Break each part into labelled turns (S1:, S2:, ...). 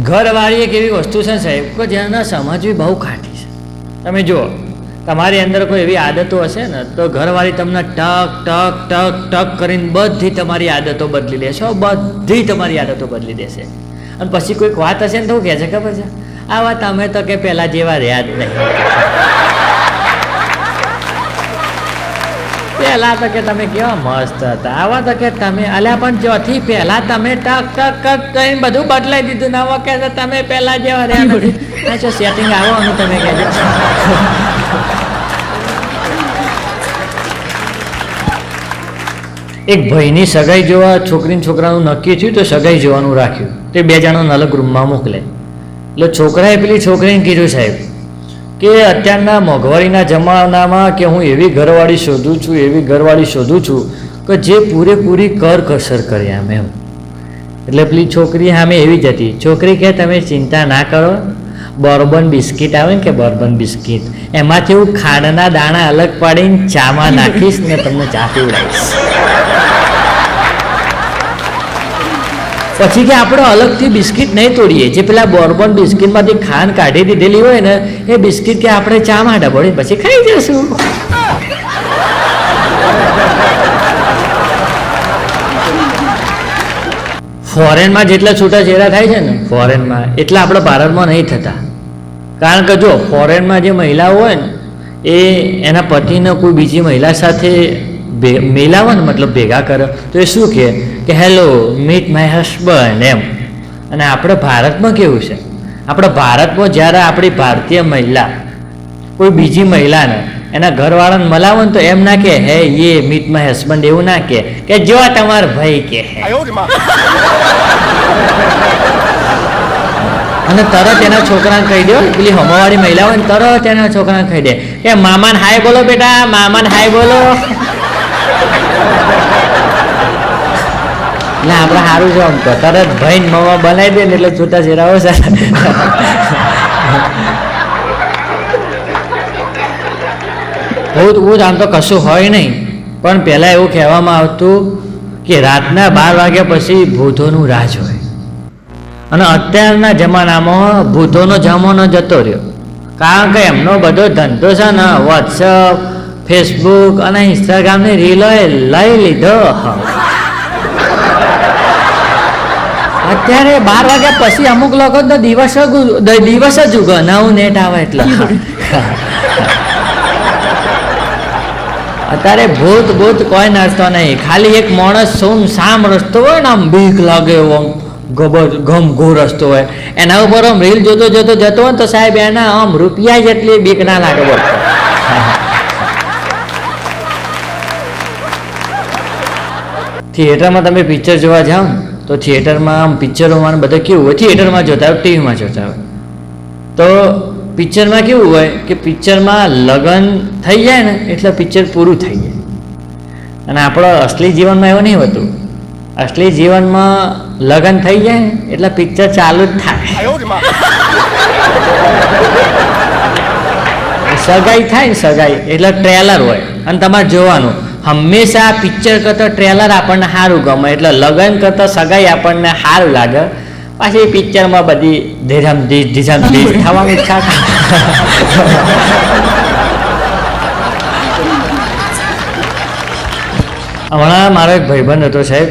S1: ઘરવાળી એક એવી વસ્તુ છે સાહેબ કે જેના સમજવી બહુ ખાટી છે. તમે જુઓ, તમારી અંદર કોઈ એવી આદતો હશે ને તો ઘરવાળી તમને ટક ટક ટક ટક કરીને બધી તમારી આદતો બદલી દેશે, બધી તમારી આદતો બદલી દેશે. અને પછી કોઈક વાત હશે ને તો કહે છે ખબર છે, આ વાત અમે તો કે પહેલાં જેવા રહ્યા જ નહીં. પહેલાં તો કે તમે કેવા મસ્ત હતા, આવા તો કે તમે અલ્યા પણ ચોથી પહેલાં તમે ટક ટક ટક કરીને બધું બદલાઈ દીધું ને આવા કહે છે તમે પહેલાં જેવા રહ્યા નથી. હા જો સેટિંગ આવવાનું તમે કહેજો. એક ભાઈની સગાઈ જોવા છોકરીને છોકરાનું નક્કી થયું તો સગાઈ જોવાનું રાખ્યું. તે બે જણાને અલગ રૂમમાં મોકલે. એટલે છોકરાએ પેલી છોકરીને કીધું સાહેબ કે અત્યારના મોંઘવારીના જમાનામાં કે હું એવી ઘરવાળી શોધું છું, એવી ઘરવાળી શોધું છું કે જે પૂરેપૂરી કરકસર કરે આમ એમ. એટલે પેલી છોકરી સામે એવી જ હતી. છોકરી કહે તમે ચિંતા ના કરો, બોર્બન બિસ્કિટ આવે ને કે બોર્બન બિસ્કિટ એમાંથી હું ખાંડના દાણા અલગ પાડીને ચામાં નાખીશ ને તમને ચા પીવડાવીશ. પછી કે આપણે અલગથી બિસ્કિટ નહીં તોડીએ, જે પેલા બોર્બન બિસ્કિટમાંથી ખાંડ કાઢી દીધેલી હોય ને એ બિસ્કિટ કે આપણે ચામાં ડબોળી પછી ખાઈ જશું. ફોરેનમાં જેટલા છૂટાછેડા થાય છે ને ફોરેનમાં એટલા આપણે ભારતમાં નહીં થતા. કારણ કે જો ફોરેનમાં જે મહિલાઓ હોય ને એ એના પતિને કોઈ બીજી મહિલા સાથે મેલાવે ને મતલબ ભેગા કરે તો એ શું કહે કે હેલો મીટ માય હસબન્ડ એમ. અને આપણે ભારતમાં કેવું છે, આપણે ભારતમાં જ્યારે આપણી ભારતીય મહિલા કોઈ બીજી મહિલાને એના ઘરવાળાને મલાવે ને તો એમ ના કે હે યે મીટ માય હસબન્ડ, એવું ના કે જો તમારો ભાઈ કે અને તરત એના છોકરાને કહી દો, પેલી હમવાળી મહિલા હોય ને તરત એના છોકરાને કહી દે કે મામાને હાય બોલો બેટા, મામાને હાય બોલો. એટલે આપણે સારું છે આમ તો તરત ભાઈ ને મામા બનાવી દે ને એટલે છૂટા છેડાઓ છે. બહુ આમ તો કશું હોય નહીં, પણ પહેલાં એવું કહેવામાં આવતું કે રાતના 12 વાગ્યા પછી ભૂતોનું રાજ હોય. અને અત્યારના જમાનામાં ભૂતોનો જમાનો જતો રહ્યો, કારણ કે એમનો બધો ધંધો છે ને વોટ્સઅપ, ફેસબુક અને ઇન્સ્ટાગ્રામની રીલોએ લઈ લીધો. અત્યારે 12 વાગ્યા પછી અમુક લોકો તો દિવસ જ ઉગે, નવું નેટ આવે એટલે. અત્યારે ભૂત કોઈ નડતો નહીં, ખાલી એક માણસ સોમ સામ રસ્તો હોય ને આમ બીક લાગે એવો ઘમઘો રસ્તો હોય એના ઉપર આમ રીલ જોતો જતો હોય ને તો સાહેબ એના આમ રૂપિયા જેટલી બીક ના લાગે બોલતો. થિયેટરમાં તમે પિક્ચર જોવા જાઓ ને તો થિયેટરમાં આમ પિક્ચરોમાં બધા કેવું હોય, થિયેટરમાં જોતા હોય ટીવીમાં જોતા હોય તો પિક્ચરમાં કેવું હોય કે પિક્ચરમાં લગ્ન થઈ જાય ને એટલે પિક્ચર પૂરું થઈ જાય. અને આપણો અસલી જીવનમાં એવું નહીં હોતું. અસલી જીવનમાં લગ્ન થઈ જાય ને એટલે પિક્ચર ચાલુ જ થાય. સગાઈ થાય ને સગાઈ એટલે ટ્રેલર હોય અને તમારે જોવાનું. હંમેશા પિક્ચર કરતાં ટ્રેલર આપણને સારું ગમે, એટલે લગ્ન કરતાં સગાઈ આપણને સારું લાગે. પાછી પિક્ચરમાં બધી ધીરામ થવાની ઈચ્છા. હમણાં મારો એક ભાઈબંધ હતો સાહેબ,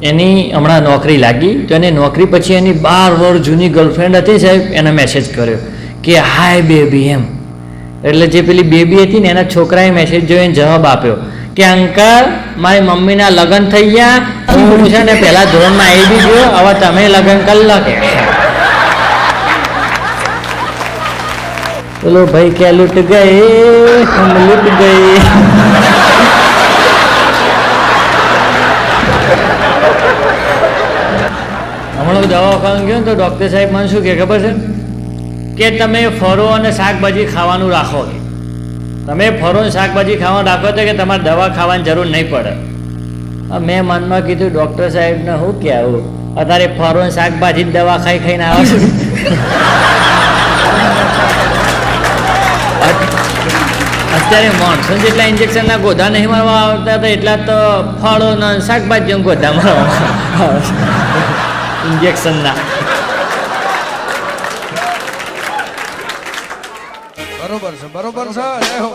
S1: એની હમણાં નોકરી લાગી તો એને નોકરી પછી એની 12 વર્ષ જૂની ગર્લફ્રેન્ડ હતી સાહેબ, એને મેસેજ કર્યો કે હાય બેબી એમ. એટલે જે પેલી બેબી હતી ને એના છોકરાએ મેસેજ જોઈને જવાબ આપ્યો કે અંકલ મારી મમ્મીના લગ્ન થઈ ગયા, હું છે ને પહેલા ધોરણમાં આવી બી ગયો, હવે તમે લગ્ન કરી લો કે. બોલો ભાઈ ક્યાં લૂટ ગયે, હમ લૂટ ગયે. હમણાં દવાખાને ગયો ને તો ડૉક્ટર સાહેબ મને શું કહે ખબર છે કે તમે ફળો અને શાકભાજી ખાવાનું રાખો. તમે ફળો અને શાકભાજી ખાવાનું રાખો તો કે તમારે દવા ખાવાની જરૂર નહીં પડે. મેં મનમાં કીધું ડૉક્ટર સાહેબને શું કહેવું, અત્યારે ફળો અને શાકભાજી દવા ખાઈને આવે છે. અત્યારે મોન્સૂન જેટલા ઇન્જેક્શનના ગોધા નહીં મારવા આવતા હતા એટલા તો ફળો અને શાકભાજી ગોધા મારવા ઇન્જેક્શનના.
S2: બરોબર છે જય હો